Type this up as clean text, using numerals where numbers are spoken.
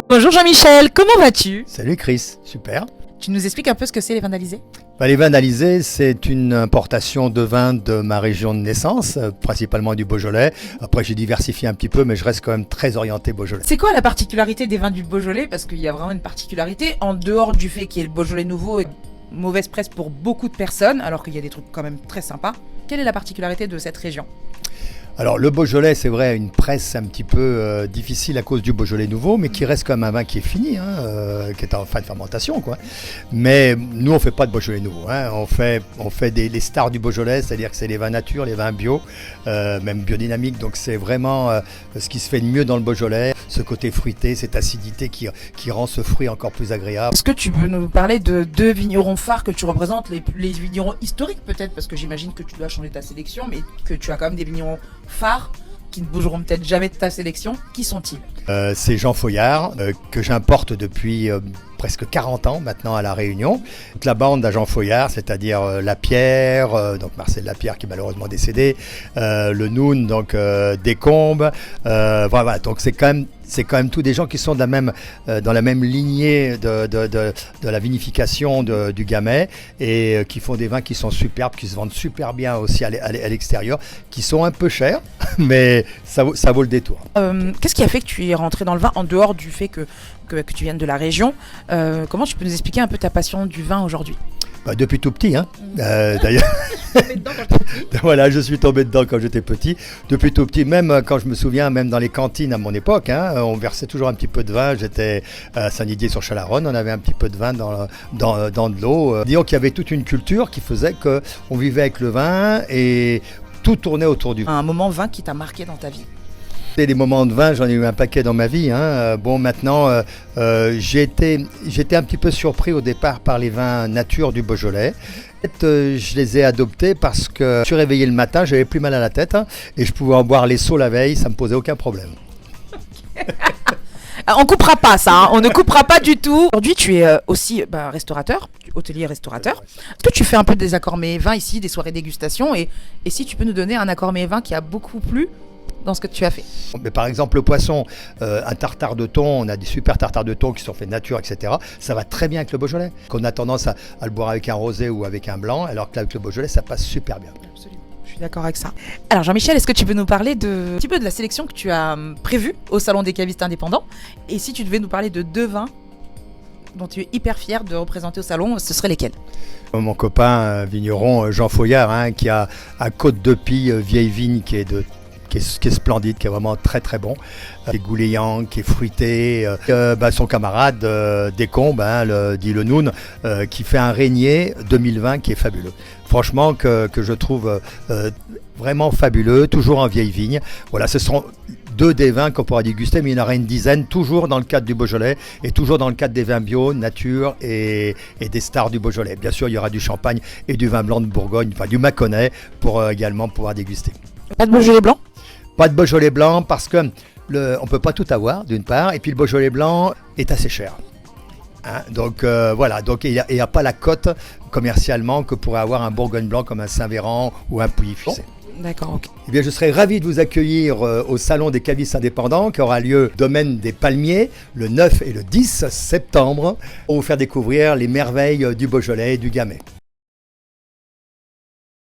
Bonjour Jean-Michel, comment vas-tu? Salut Chris, super. Tu nous expliques un peu ce que c'est les vins d'Alizé? Les vins d'Alizé, c'est une importation de vins de ma région de naissance, principalement du Beaujolais. Après, j'ai diversifié un petit peu, mais je reste quand même très orienté Beaujolais. C'est quoi la particularité des vins du Beaujolais? Parce qu'il y a vraiment une particularité, en dehors du fait qu'il y ait le Beaujolais nouveau et mauvaise presse pour beaucoup de personnes, alors qu'il y a des trucs quand même très sympas. Quelle est la particularité de cette région? Alors le Beaujolais, c'est vrai, une presse un petit peu difficile à cause du Beaujolais nouveau, mais qui reste quand même un vin qui est fini, qui est en fin de fermentation, quoi. Mais nous, on fait pas de Beaujolais nouveau, hein. On fait les stars du Beaujolais, c'est-à-dire que c'est les vins nature, les vins bio, même biodynamiques. Donc c'est vraiment ce qui se fait de mieux dans le Beaujolais, ce côté fruité, cette acidité qui rend ce fruit encore plus agréable. Est-ce que tu peux nous parler de deux vignerons phares que tu représentes, les vignerons historiques peut-être, parce que j'imagine que tu dois changer ta sélection, mais que tu as quand même des vignerons phares qui ne bougeront peut-être jamais de ta sélection. Qui sont-ils? C'est Jean Foillard, que j'importe depuis presque 40 ans maintenant à La Réunion. Toute la bande à Jean Foillard, c'est-à-dire Lapierre, donc Marcel Lapierre qui est malheureusement décédé, le Noun, donc Descombes, voilà, donc c'est quand même tous des gens qui sont dans la même lignée de la vinification du Gamay et qui font des vins qui sont superbes, qui se vendent super bien aussi à l'extérieur, qui sont un peu chers, mais ça vaut le détour. Qu'est-ce qui a fait que tu es rentré dans le vin, en dehors du fait que tu viennes de la région? Comment tu peux nous expliquer un peu ta passion du vin aujourd'hui? Depuis tout petit, hein. D'ailleurs, voilà, je suis tombé dedans quand j'étais petit. Depuis tout petit, même quand je me souviens, même dans les cantines à mon époque, hein, on versait toujours un petit peu de vin. J'étais à Saint-Didier-sur-Chalaronne, on avait un petit peu de vin dans de l'eau. Disons qu'il y avait toute une culture qui faisait qu'on vivait avec le vin et tout tournait autour du vin. Un moment vin qui t'a marqué dans ta vie? Des moments de vin, j'en ai eu un paquet dans ma vie, hein. Bon, maintenant, j'étais un petit peu surpris au départ par les vins nature du Beaujolais. Je les ai adoptés parce que je suis réveillé le matin, j'avais plus mal à la tête, hein, et je pouvais en boire les seaux la veille, ça me posait aucun problème. On coupera pas ça, hein. On ne coupera pas du tout. Aujourd'hui, tu es aussi restaurateur, hôtelier-restaurateur. Est-ce que tu fais un peu des accords mets et vins ici, des soirées dégustation, et si tu peux nous donner un accord mets et vin qui a beaucoup plu dans ce que tu as fait? Mais par exemple, le poisson, un tartare de thon, on a des super tartares de thon qui sont faits nature, etc. Ça va très bien avec le Beaujolais. Qu'on a tendance à le boire avec un rosé ou avec un blanc, alors qu'avec le Beaujolais, ça passe super bien. Absolument, je suis d'accord avec ça. Alors Jean-Michel, est-ce que tu peux nous parler un petit peu de la sélection que tu as prévue au Salon des cavistes indépendants? Et si tu devais nous parler de deux vins dont tu es hyper fier de représenter au salon, ce seraient lesquels? Mon copain vigneron Jean Foillard, hein, qui a à Côte-de-Pie, vieille vigne qui est splendide, qui est vraiment très très bon, qui est gouléant, qui est fruité. Son camarade Descombes, dit le Noun, qui fait un Régnier 2020 qui est fabuleux. Franchement, que je trouve vraiment fabuleux, toujours en vieille vigne. Voilà, ce seront deux des vins qu'on pourra déguster, mais il y en aura une dizaine, toujours dans le cadre du Beaujolais et toujours dans le cadre des vins bio, nature et des stars du Beaujolais. Bien sûr, il y aura du champagne et du vin blanc de Bourgogne, enfin du Mâconnais, pour également pouvoir déguster. Pas de Beaujolais blanc? Pas de Beaujolais blanc parce que on peut pas tout avoir d'une part, et puis le Beaujolais blanc est assez cher. Hein, donc voilà, donc il y a pas la cote commercialement que pourrait avoir un Bourgogne blanc comme un Saint-Véran ou un Pouilly-Fuissé. D'accord, ok. Eh bien, je serai ravi de vous accueillir au Salon des cavistes indépendants qui aura lieu domaine des Palmiers le 9 et le 10 septembre pour vous faire découvrir les merveilles du Beaujolais et du Gamay.